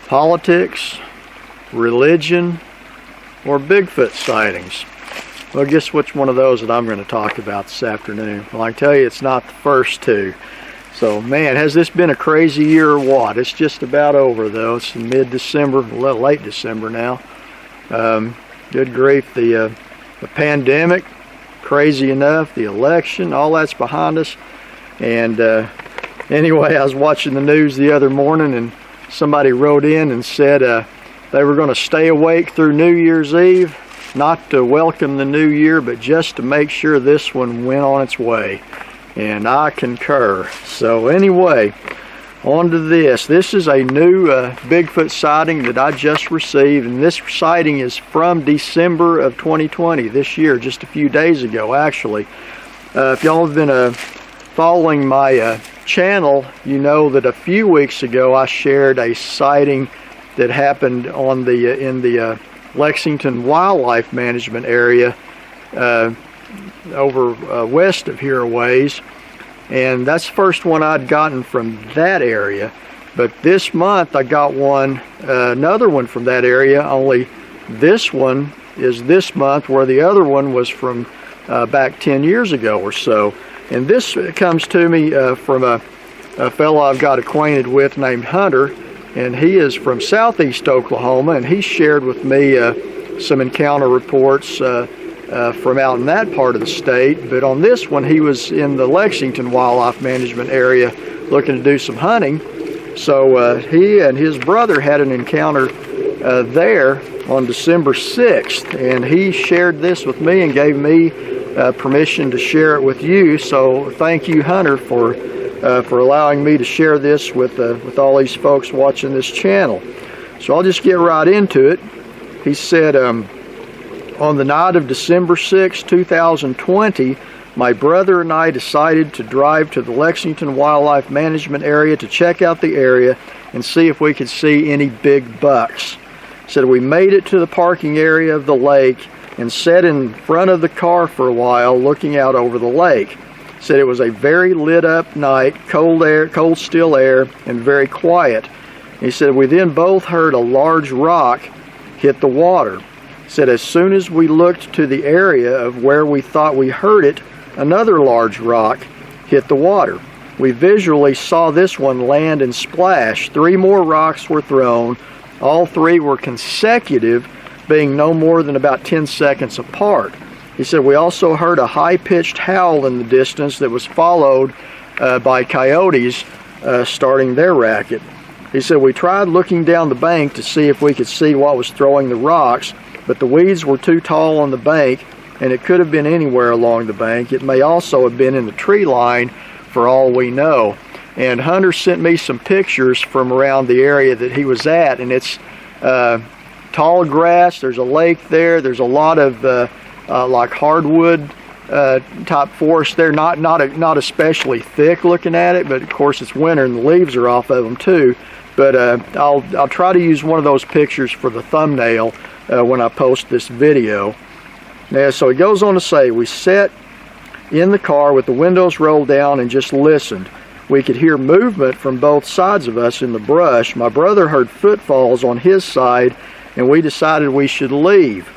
politics, religion, or Bigfoot sightings? Well, guess which one of those that I'm going to talk about this afternoon? Well, I can tell you it's not the first two. So, man, has this been a crazy year or what? It's just about over, though. It's mid-December, a little late December now. Good grief, the pandemic, crazy enough, the election, all that's behind us. And anyway, I was watching the news the other morning, and somebody wrote in and said they were going to stay awake through New Year's Eve, not to welcome the new year, but just to make sure this one went on its way. And I concur. So anyway, on to this. This is a new Bigfoot sighting that I just received, and this sighting is from December of 2020, this year, just a few days ago actually. If y'all have been following my channel, you know that a few weeks ago I shared a sighting that happened on in the Lexington Wildlife Management area over west of here a ways, and that's the first one I'd gotten from that area. But this month I got another one from that area, only this one is this month, where the other one was from back 10 years ago or so. And this comes to me from a fellow I've got acquainted with named Hunter, and he is from southeast Oklahoma, and he shared with me some encounter reports from out in that part of the state. But on this one, he was in the Lexington Wildlife Management area looking to do some hunting. So he and his brother had an encounter there on December 6th, and he shared this with me and gave me permission to share it with you. So thank you, Hunter, for allowing me to share this with all these folks watching this channel. So I'll just get right into it. He said, on the night of December 6, 2020, my brother and I decided to drive to the Lexington Wildlife Management area to check out the area and see if we could see any big bucks. He said we made it to the parking area of the lake and sat in front of the car for a while looking out over the lake. He said it was a very lit up night, cold still air, and very quiet. He said we then both heard a large rock hit the water. He said as soon as we looked to the area of where we thought we heard it, another large rock hit the water. We visually saw this one land and splash. 3 more rocks were thrown. All 3 were consecutive, being no more than about 10 seconds apart. He said we also heard a high-pitched howl in the distance that was followed by coyotes starting their racket. He said we tried looking down the bank to see if we could see what was throwing the rocks, but the weeds were too tall on the bank, and it could have been anywhere along the bank. It may also have been in the tree line for all we know. And Hunter sent me some pictures from around the area that he was at, and it's tall grass. There's a lake there. There's a lot of like hardwood type forest there, not especially thick looking at it, but of course it's winter and the leaves are off of them too. But I'll try to use one of those pictures for the thumbnail when I post this video. Now, so he goes on to say, we sat in the car with the windows rolled down and just listened. We could hear movement from both sides of us in the brush. My brother heard footfalls on his side, and we decided we should leave.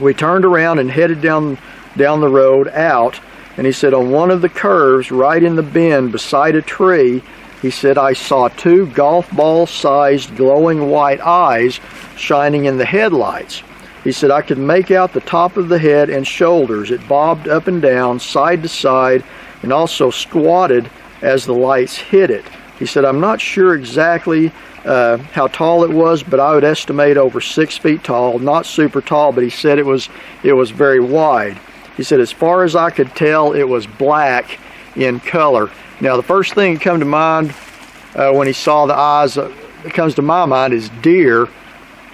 We turned around and headed down the road out, and he said on one of the curves right in the bend beside a tree, he said I saw 2 golf ball sized glowing white eyes shining in the headlights. He said I could make out the top of the head and shoulders. It bobbed up and down, side to side, and also squatted as the lights hit it. He said I'm not sure exactly how tall it was, but I would estimate over 6 feet tall. Not super tall, but he said it was very wide. He said as far as I could tell, it was black in color. Now the first thing that come to mind when he saw the eyes that comes to my mind is deer,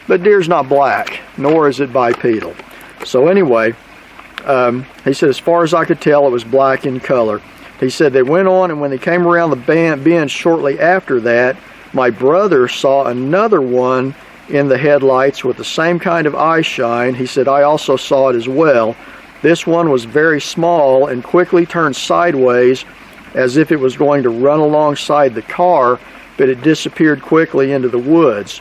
but deer's not black, nor is it bipedal. So anyway, he said as far as I could tell, it was black in color. He said they went on, and when they came around the bend shortly after that, my brother saw another one in the headlights with the same kind of eye shine. He said I also saw it as well. This one was very small and quickly turned sideways as if it was going to run alongside the car but it disappeared quickly into the woods.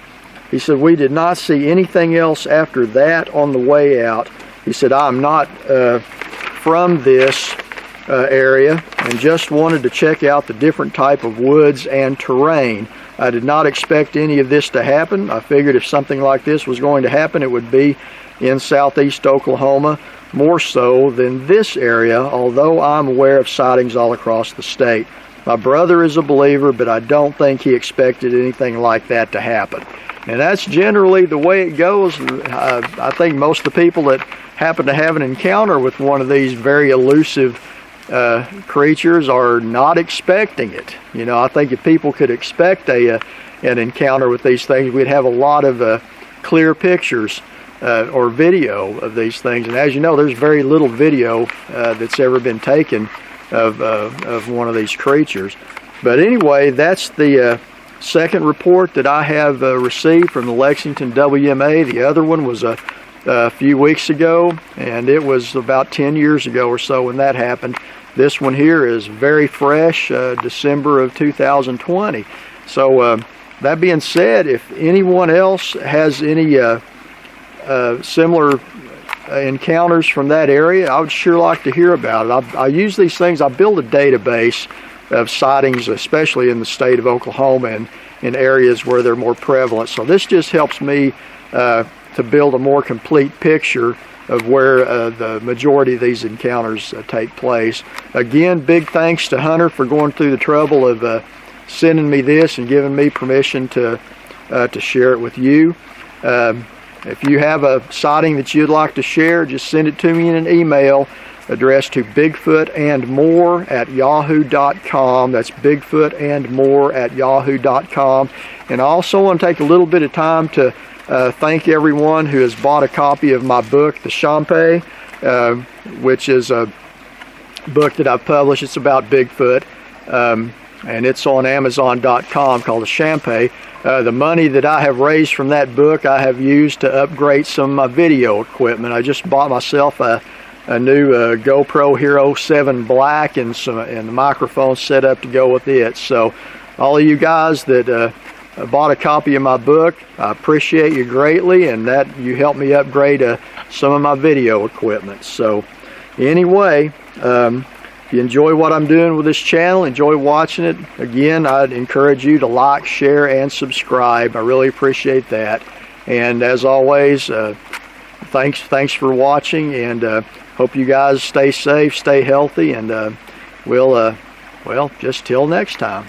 He said, we did not see anything else after that on the way out. He said, I'm not from this area and just wanted to check out the different type of woods and terrain. I did not expect any of this to happen. I figured if something like this was going to happen, it would be in southeast Oklahoma, more so than this area, although I'm aware of sightings all across the state. My brother is a believer, but I don't think he expected anything like that to happen. And that's generally the way it goes. I think most of the people that happen to have an encounter with one of these very elusive creatures are not expecting it. You know, I think if people could expect an encounter with these things, we'd have a lot of clear pictures or video of these things. And as you know, there's very little video that's ever been taken of one of these creatures. But anyway, that's the second report that I have received from the Lexington WMA. The other one was a few weeks ago, and it was about 10 years ago or so when that happened. This one here is very fresh, December of 2020. So that being said, if anyone else has any similar encounters from that area, I would sure like to hear about it. I use these things, I build a database of sightings, especially in the state of Oklahoma and in areas where they're more prevalent. So this just helps me to build a more complete picture of where the majority of these encounters take place. Again, big thanks to Hunter for going through the trouble of sending me this and giving me permission to share it with you. If you have a sighting that you'd like to share, just send it to me in an email addressed to bigfootandmore@yahoo.com. That's bigfootandmore@yahoo.com. And I also want to take a little bit of time to thank everyone who has bought a copy of my book, The Shampe, which is a book that I've published. It's about Bigfoot, and it's on Amazon.com, called The Shampe. The money that I have raised from that book, I have used to upgrade some of my video equipment. I just bought myself a new GoPro Hero 7 Black and the microphone set up to go with it. So all of you guys that bought a copy of my book, I appreciate you greatly, and that you helped me upgrade some of my video equipment. So anyway, if you enjoy what I'm doing with this channel, enjoy watching it, again, I'd encourage you to like, share, and subscribe. I really appreciate that. And as always, thanks for watching, and hope you guys stay safe, stay healthy, and well, just till next time.